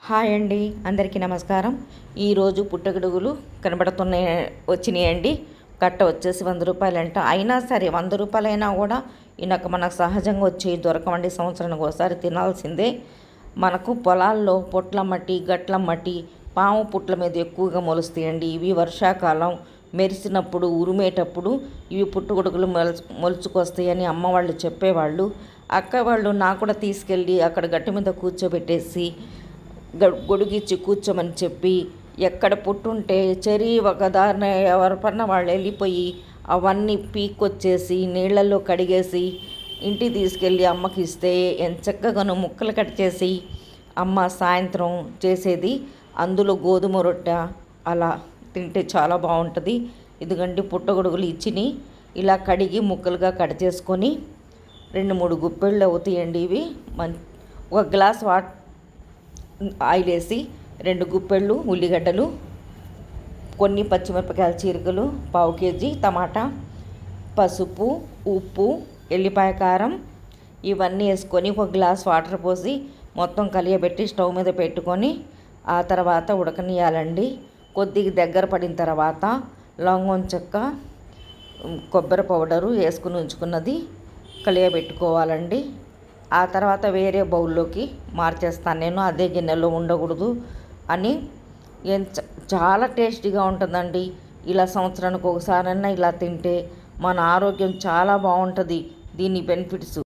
Hi అండి, అందరికీ నమస్కారం. ఈరోజు పుట్టగొడుగులు వచ్చినాయండి. కట్ట వచ్చేసి 100 రూపాయలంట. అయినా సరే 100 రూపాయలైనా కూడా మనకు సహజంగా వచ్చి దొరకవండి. సంవత్సరానికి ఒకసారి తినాల్సిందే. మనకు పొలాల్లో పొట్ల మట్టి, గట్ల మట్టి, పాము పుట్ల మీద ఎక్కువగా మొలుస్తాయండి. ఇవి వర్షాకాలం మెరిసినప్పుడు, ఉరిమేటప్పుడు ఇవి పుట్టగొడుగులు మొలుచుకొస్తాయని అమ్మ వాళ్ళు చెప్పేవాళ్ళు. అక్క వాళ్ళు నాకు కూడా తీసుకెళ్ళి అక్కడ గట్టి మీద కూర్చోబెట్టేసి గొడుగిచ్చి కూర్చోమని చెప్పి, ఎక్కడ పుట్టుంటే చెరి ఒకదారిన ఎవరిపన్నా వాళ్ళు వెళ్ళిపోయి అవన్నీ పీక్కొచ్చేసి నీళ్ళల్లో కడిగేసి ఇంటికి తీసుకెళ్ళి అమ్మకి ఇస్తే ఎంచక్కగాను ముక్కలు కట్ చేసి అమ్మ సాయంత్రం చేసేది. అందులో గోధుమ రొట్టె అలా తింటే చాలా బాగుంటుంది. ఇదిగండి పుట్టగొడుగులు ఇచ్చిని ఇలా కడిగి ముక్కలుగా కట్ చేసుకొని 2-3 గుప్పెళ్ళు అవుతాయండి. ఇవి ఒక గ్లాస్ ఆయిల్ వేసి 2 గుప్పెళ్ళు ఉల్లిగడ్డలు, కొన్ని పచ్చిమిరపకాయల చీరికలు, 1/2 కేజీ టమాటా, పసుపు, ఉప్పు, ఎల్లిపాయ కారం ఇవన్నీ వేసుకొని ఒక గ్లాస్ వాటర్ పోసి మొత్తం కలియబెట్టి స్టవ్ మీద పెట్టుకొని ఆ తర్వాత ఉడకనియాలండి. కొద్దిగా దగ్గర పడిన తర్వాత లవంగం చెక్క, కొబ్బరి పౌడరు వేసుకుని ఉంచుకున్నది కలియబెట్టుకోవాలండి. ఆ తర్వాత వేరే బౌల్లోకి మార్చేస్తాను నేను. అదే గిన్నెలో ఉండకూడదు అని. చాలా టేస్టీగా ఉంటుందండి. ఇలా సంవత్సరానికి ఒకసారైనా ఇలా తింటే మన ఆరోగ్యం చాలా బాగుంటుంది. దీని బెనిఫిట్స్